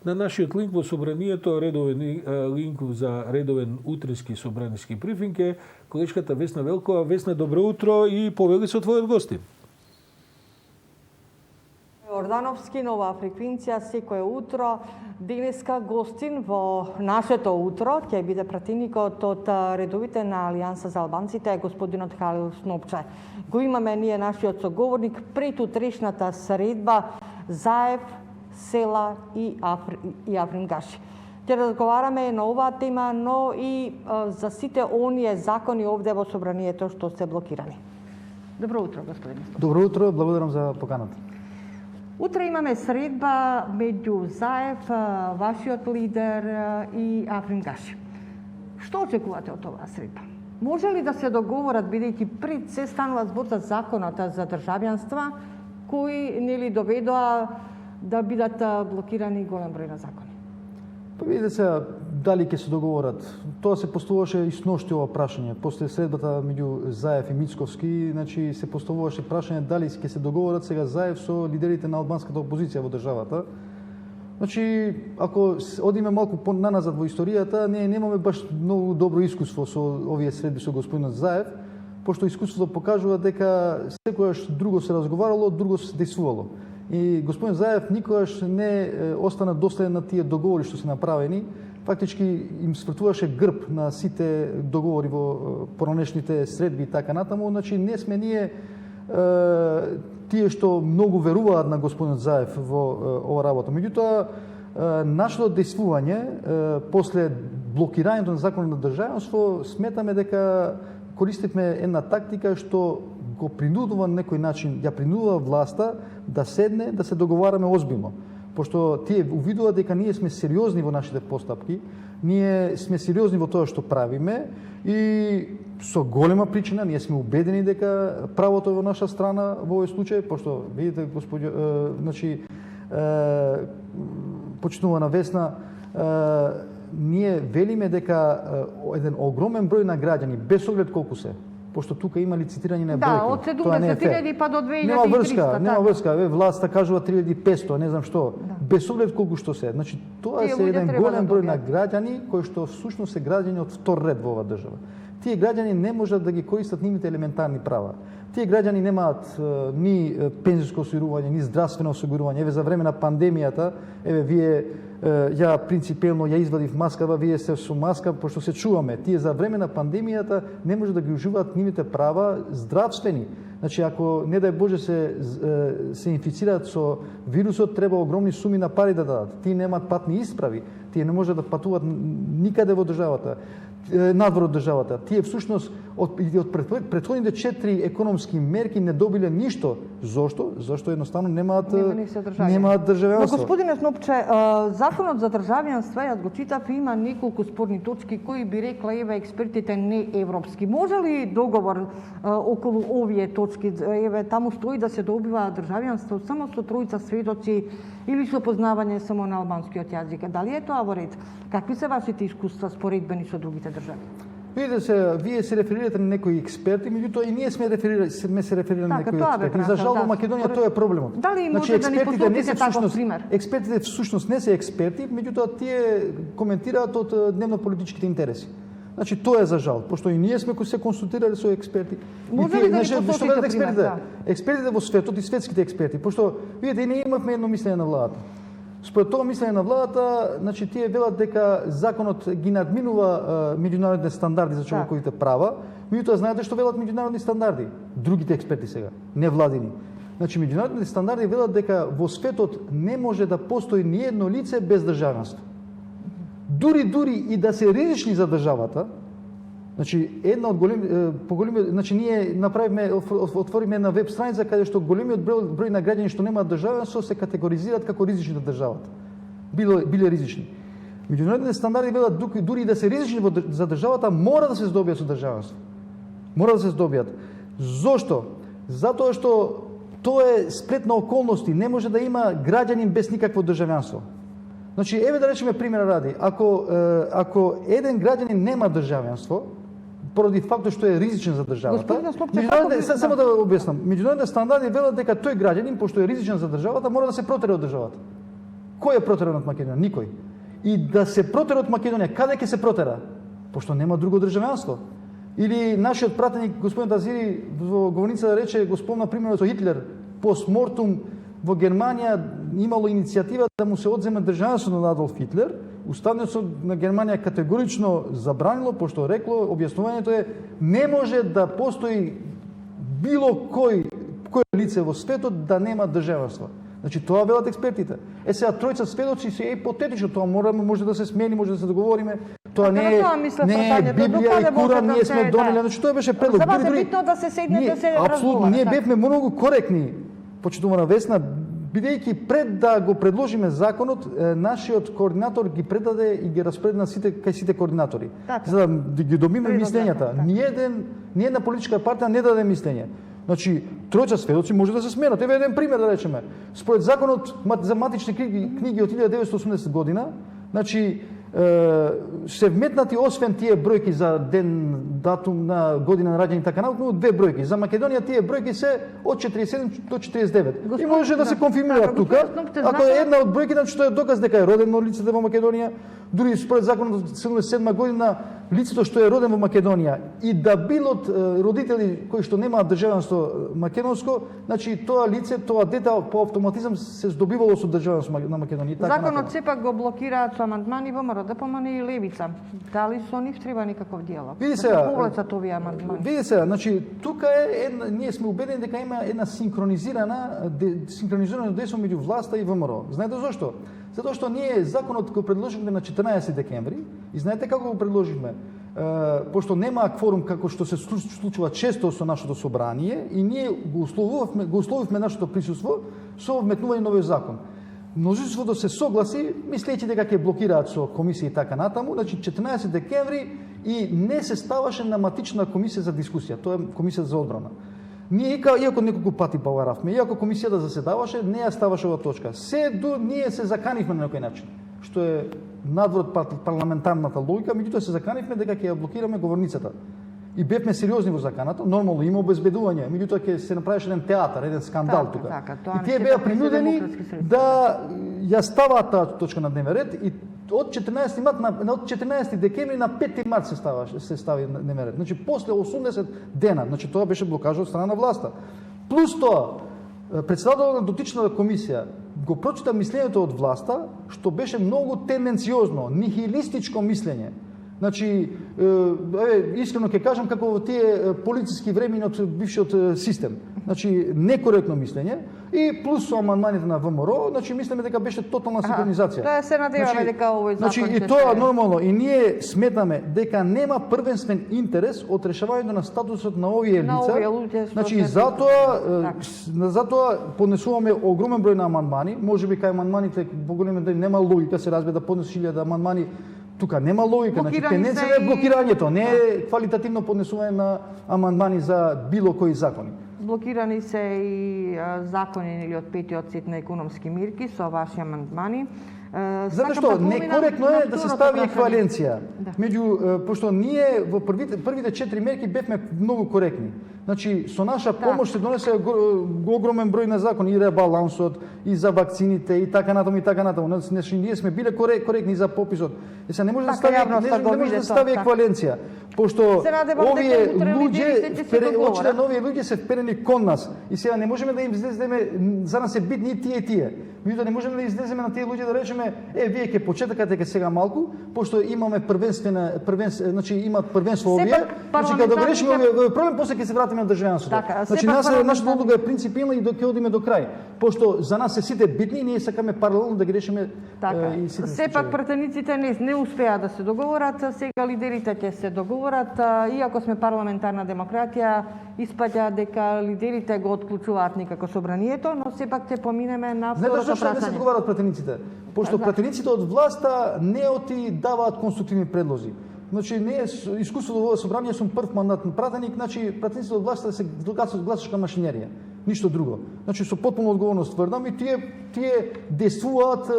на нашиот линк во собранието, редовен линк за редовен утрински собраниски брифинг е колешката Весна Велкова. Весна, добро утро и повели со твојот гости. Ордановски, нова фреквенција, секое утро. Денеска гостин во нашето утро ќе биде пратеникот од редовите на Алијанса за албанците, господинот Халил Снопче. Го имаме ние нашиот соговорник пред утрешната средба Заев, Села и Африн Гаши. Ќе разговараме на оваа тема, но и за сите оние закони овде во собранието што се блокирани. Добро утро, господин Снопче. Добро утро, благодарам за поканата. Утре имаме средба меѓу Заев, вашиот лидер и Африн Гаши. Што очекувате од оваа средба? Може ли да се договорат, бидејќи пред се станува збор за законот за државјанства, кои нели доведоа да бидат блокирани голем број на закони? Па видите се дали ќе се договорат. Тоа се поставуваше и сношти ова прашање. После средбата меѓу Заев и Мицковски, значи се поставуваше прашање дали ќе се договорат сега Заев со лидерите на албанската опозиција во државата. Значи, ако одиме малку понаназад во историјата, ние немаме баш многу добро искуство со овие средби со господинот Заев, пошто искуството покажува дека секогаш друго се разговарало, друго се действувало. И господин Заев никогаш не остана доследен на тие договори што се направени. Фактички им свртуваше грб на сите договори во поранешните средби и така натаму. Значи не сме ние тие што многу веруваат на господин Заев во ова работа. Меѓутоа, нашето действување после блокирањето на законот на државенство, сметаме дека користивме една тактика што го принудува на некој начин, ја принудува власта да седне, да се договараме озбилно. Пошто тие увидуваат дека ние сме сериозни во нашите постапки, ние сме сериозни во тоа што правиме и со голема причина ние сме убедени дека правото е во наша страна во овој случај, пошто видите значи почнува на Весна, ние велиме дека еден огромен број на граѓани, без оглед колку се, пошто тука има лицитирање на бројки. Да, од 70.000 па до 2300. Нема врска, власта кажува 3500, не знам што, без оглед колку што се. Значи тоа е еден голем број на граѓани кои што всушност се граѓани од втор ред во оваа држава. Тие граѓани не можат да ги користат нивните елементарни права. Тие граѓани немаат ни пензиско осигурување, ни здравствено осигурување. Еве за време на пандемијата, еве вие ја принципелно ја извадив маскава, вие сте со маска, пошто се чуваме. Тие за време на пандемијата не може да ги уживаат нивните права здравствени. Значи, ако, не дај Боже, се инфицираат со вирусот, треба огромни суми на пари да дадат. Тие немаат патни исправи, тие не можат да патуваат никаде во државата, надвор од државата. Тие всушност од претходните 4 економски мерки не добиле ништо. Зошто? Зошто едноставно немаат државјанство. Но господине Снопче, законот за државјанство, јас го читав, има неколку спорни точки кои би рекла еве експертите не европски. Може ли договор околу овие точки? Еве таму стои да се добива државјанство само со тројца сведоци или со познавање само на албанскиот јазик. Дали е тоа во ред? Какви се вашите искуства споредбени со другите држави? Видите се, вие се реферирате на некои експерти, меѓутоа и ние сме се реферирали на некои експерти. За жал во Македонија тоа е проблемот. Дали може да ни посочите таков пример? Експертите всушност не се експерти, меѓутоа тие коментираат од дневно-политичките интереси. Значи тоа е за жал, пошто и ние сме кои се консултирали со експерти. Може ли да ни посочите пример? Експертите во светот и светските експерти, пошто видите, ние имавме едно мислење на владата. Според тоа мислење на владата, значи тие велат дека законот ги надминува меѓународните стандарди за човековите права, меѓутоа знаете што велат меѓународни стандарди? Другите експерти сега, не владини. Значи меѓународните стандарди велат дека во светот не може да постои ни едно лице без државенство. Дури и да се ризични за државата, значи една од значи ние направивме, отвориме една веб страница каде што големиот број на граѓани што немаат државенство се категоризираат како ризични на државата. Биле ризични. Меѓународните стандарди велат дури и да се ризични за државата мора да се здобијат со државенство. Мора да се здобијат. Зошто? Затоа што тоа е сплет на околности, не може да има граѓанин без никакво државјанство. Значи, еве да речеме пример ради, ако еден граѓанин нема државјанство, поради фактот што е ризичен за државата. Само да објаснам. Меѓународните стандарди велат дека тој граѓанин, пошто е ризичен за државата, мора да се протери од државата. Кој е протеран од Македонија? Никој. И да се протера од Македонија, каде ќе се протера? Пошто нема друго државјанство. Или нашиот пратеник, господин Тазири, во говорница рече, го спомна примерот со Хитлер, постмортум во Германија имало иницијатива да му се одземе државјанството на Адолф Хитлер. Уставниот суд на Германија категорично забранило, пошто рекло, објаснувањето е, не може да постои било кој лице во светот да нема државенство. Значи тоа велат експертите. Сега тројца сведоци се ипотетично, тоа може да се смени, може да се договориме. Тоа не е Библија и Куран, ние сме донели, значи тоа беше предлог. За вас е битно да се седнете, се разговарате. Апсолутно, ние бевме многу коректни, почитувана Весна, бидејќи пред да го предложиме законот, нашиот координатор ги предаде и ги распредна кај сите координатори. За да ги добиме мислењата. Ни една политичка партија не даде мислење. Значи, тројца сведоци може да се сменат. Еве еден пример да речеме. Според законот за матични книги од 1980 година, значи се вметнати освен тие бројки за ден, датум на година на раѓање и така натаму, две бројки. За Македонија тие бројки се од 47 до 49. И може да се конфирмира тука. Ако е една од бројките, значи тоа е доказ дека е родено лицето во Македонија. Дури според законот од 77 година лицето што е роден во Македонија и да бил од родители кои што немаат државенство македонско, значи тоа лице, тоа дете по автоматизам се здобивало со државенство на Македонија. Законот сепак го блокираат со амандмани ВМРО, ДПМН и Левица. Дали со нив треба никаков диалог? Види сега, повлецат овие амандмани. Види сега, значи тука ние сме убедени дека има една синхронизирано дејство меѓу власта и ВМРО. Знаете зошто? Затоа што ние законот го предложивме на 14 декември и знаете како го предложивме? Пошто нема кворум како што се случува често со нашето собрание и ние го условивме нашето присуство со вметнување на овој закон. Множеството се согласи, мислејќи дека ќе блокираат со комисија и така натаму, значи 14 декември и не се ставаше на матична комисија за дискусија, тоа е комисија за одбрана. Ние, иако неколку пати поваравме, иако комисијата заседаваше, не ја ставаше ова точка. Ние се заканивме на некој начин, што е надвор од парламентарната логика, меѓутоа се заканивме дека ќе ја блокираме говорницата. И бевме сериозни во заканата, нормално има обезбедување, меѓутоа ќе се направеше еден театар, еден скандал тука. И тие беа принудени да ја ставаат таа точка на дневен ред и од 14 декември на 5 март се стави на дневен ред. Значи после 80 дена, значи тоа беше блокажа од страна на власта. Плюс тоа, председателот на дотичната комисија го прочита мислењето од власта, што беше многу тенденциозно, нихилистичко мислење. Значи, искрено ќе кажам како во тие полициски времени од бившиот систем. Значи, некоректно мислење и плюс со амандманите на ВМРО, значи мислиме дека беше тотална синхронизација. Тоа се надеваме дека овој закон значи, и тоа нормално и ние сметаме дека нема првенствен интерес од решавањето на статусот на овие лица. Значи, затоа поднесуваме огромен број на амандмани, можеби кај амандманите по големиот дел нема логика, се разбира да поднесеш 1000 амандмани. Тука нема логика, значи тенденција е блокирањето, не е квалитативно поднесување на амандмани за било кои закони. Блокирани се и закони или од петиот сет на економски мирки со ваши амандмани. Затоа што некоректно е да се стави еквиваленција. Меѓу пошто ние во првите 4 мерки бевме многу коректни. Значи со наша помош се донесе огромен број на закони и ребалансот и за вакцините и така натаму и така натаму. Значи ние сме биле коректни за пописот. И се не може да стави еквиваленција. Пошто овие луѓе, очигледно овие луѓе се вперени кон нас и сега не можеме да им излеземе, за нас е битни и тие. Меѓутоа не можеме да излеземе на тие луѓе да речеме вие ќе почетакате ке сега малку, пошто имаме значи имаат првенство овие, значи кога го решиме овој проблем, после ќе се вратиме на државенството. Значи нашата одлука е принципилна и ќе одиме до крај. Пошто за нас се сите битни и ние сакаме паралелно да ги решиме и сите. Сепак пратениците не успеа да се договорат, сега лидерите ќе се договорат, иако сме парламентарна демократија, испаѓа дека лидерите го отклучуваат никако собранието, но сепак ќе поминеме на второто прашање. Знаете зашто не се договарат пратениците? Пошто пратениците од власта не даваат конструктивни предлози. Значи, не е искуството во собрание, сум прв мандатен пратеник, значи пратениците од власта се гласачка машинерија. Ништо друго. Значи, со потпуна одговорност тврдам и тие действуваат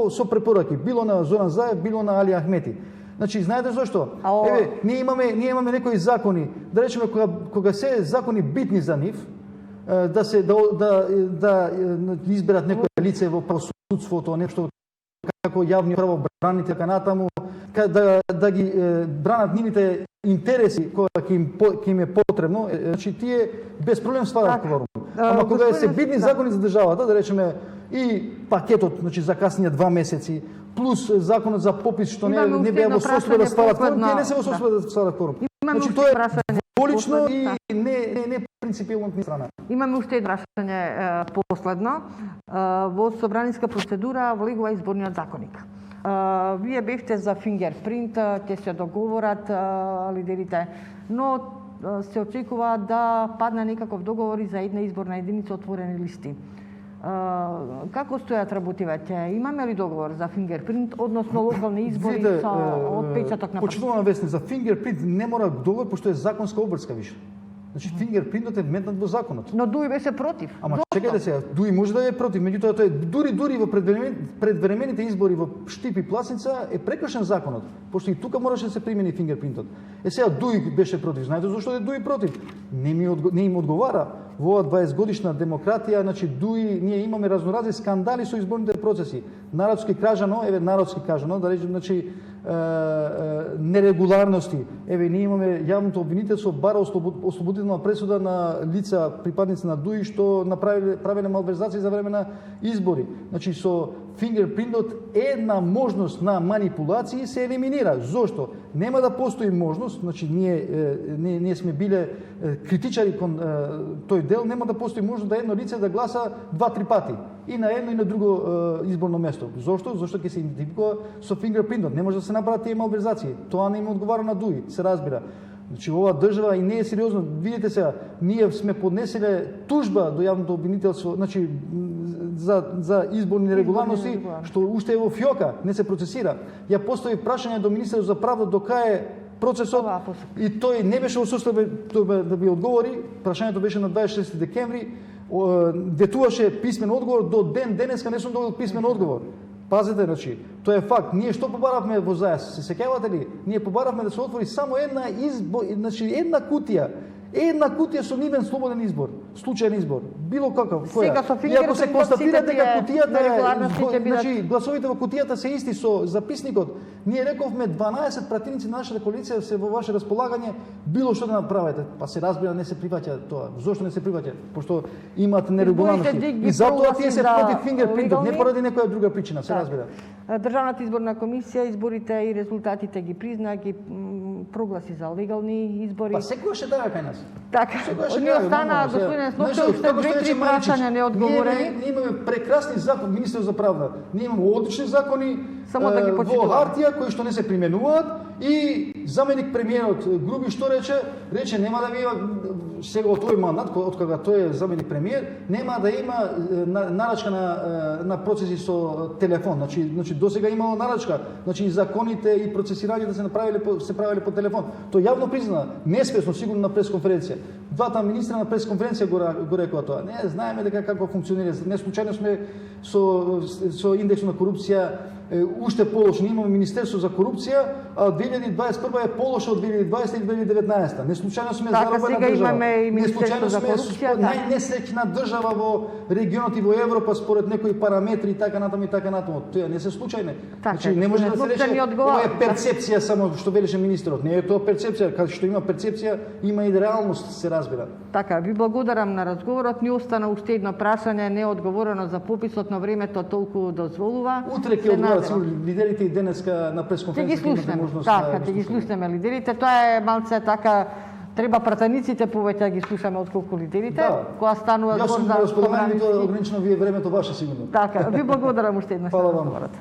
со препораки, било на Зоран Заев, било на Али Ахмети. Значи, знаете зашто? Еве, ние имаме некои закони, да речеме кога се закони битни за нив, да изберат некој лице во правосудството, нешто како јавни правобранители така натаму, да ги бранат нивните интереси кога ќе им е потребно, значи тие без проблем стварат кворум. Ама кога се битни закони за државата, да речеме и пакетот, значи закаснија 2 месеци, плюс законот за попис што не беа во состојба да стварат кворум, тие не се во состојба да стварат кворум. Значи тоа е волично и не принципиелно од страна. Имаме уште едно прашање последно. Во собраниска процедура влегува изборниот законник. Вие бевте за фингерпринт, ќе се договорат лидерите, но се очекува да падне некаков договор и за една изборна единица отворени листи. Како стојат работиве? Имаме ли договор за фингерпринт, односно локални избори со отпечаток на прст? Почитувана вестник, за фингерпринт не мора договор, пошто е законска обврска више. Значи фингерпринтот е вметнат во законот. Но Дуи беше против. Ама чекајте сега, Дуи може да е против, меѓутоа тоа е дури во предвремените избори во Штип и Пласница е прекршен законот, пошто и тука мораше да се примени фингерпринтот. Сега Дуи беше против. Знаете зошто е Дуи против? Не им одговара во оваа 20 годишна демократија, значи Дуи ние имаме разноразни скандали со изборните процеси. Народски кажано, да речем, значи нерегуларности. Ние имаме јавното обвинителство бара ослободителна пресуда на лица припадници на ДУИ што правеле малверзации за време на избори. Значи со фингерпринтот една можност на манипулации се елиминира. Зошто? Нема да постои можност, значи ние сме биле критичари кон тој дел, нема да постои можност да едно лице да гласа 2-3 пати и на едно и на друго изборно место. Зошто? Зошто ќе се идентификува со фингерпринтот. Не може да се направат тие малверзации. Тоа не им одговара на ДУИ, се разбира. Значи оваа држава и не е сериозно. Видите сега, ние сме поднеселе тужба до јавното обвинителство, значи за изборни нерегуларности, што уште е во фиока, не се процесира. Ја постави прашање до министерот за правда до кај е процесот и тој не беше во состојба да би одговори. Прашањето беше на 26 декември, ветуваше писмен одговор, до денеска не сум добил писмен одговор. Пазете, значи, тоа е факт. Ние што побаравме во ЗАЕС? Се сеќавате ли? Ние побаравме да се отвори само една една кутија. Една кутија со нивен слободен избор, случаен избор, било каков, која. Сега со и ако се констатира дека кутијата е, значи гласовите во кутијата се исти со записникот, ние рековме 12 пратеници на нашата коалиција се во ваше располагање, било што да направите. Па се разбира не се прифаќа тоа. Зошто не се прифаќа? Пошто имаат нерегуларности. И затоа тие се против фингерпринтот, не поради некоја друга причина, се разбира. Државната изборна комисија изборите и резултатите ги призна, ги прогласи за легални избори. Па секогаш е така кај нас. Така, ни остана господин Сноќев уште 2-3 прашања неодговорени. Ние имаме прекрасни закони, министер за правда. Ние имаме одлични закони само да ги во почитуваме. хартија кои што не се применуваат и заменик премиерот Груби што рече нема да има сега од тој мандат, од кога тој е заменик премиер, нема да има нарачка на процеси со телефон. Значи досега имало нарачка, значи и законите и процесирањето се правеле по телефон. Тој јавно призна, несвесно сигурно на пресконференција. Двата министра на пресконференција го рекоа тоа. Не знаеме дека како функционира. Не случајно сме со индекс на корупција уште полошо. Имаме Министерство за корупција, а 2021 е полошо од 2020 и 2019. Не случајно сме заробена држава. Не случајно сме најнесреќна држава во регионот и во Европа според некои параметри и така натаму и така натаму. Тоа не се случајно. Значи не може да се рече ова е перцепција само што велеше министерот. Не е тоа перцепција, кај што има перцепција, има и реалност, се разбира. Така, ви благодарам на разговорот. Ни остана уште едно прашање неодговорено за пописот, но времето толку дозволува. Утре ќе одговарат лидерите и денеска на пресконференција. Така, ќе ги слушнеме лидерите. Тоа е малце така, треба пратениците повеќе да ги слушаме отколку лидерите, кога станува збор за собраниски. Јас сум на ограничено вие времето ваше сигурно. Така, ви благодарам уште еднаш за разговорот.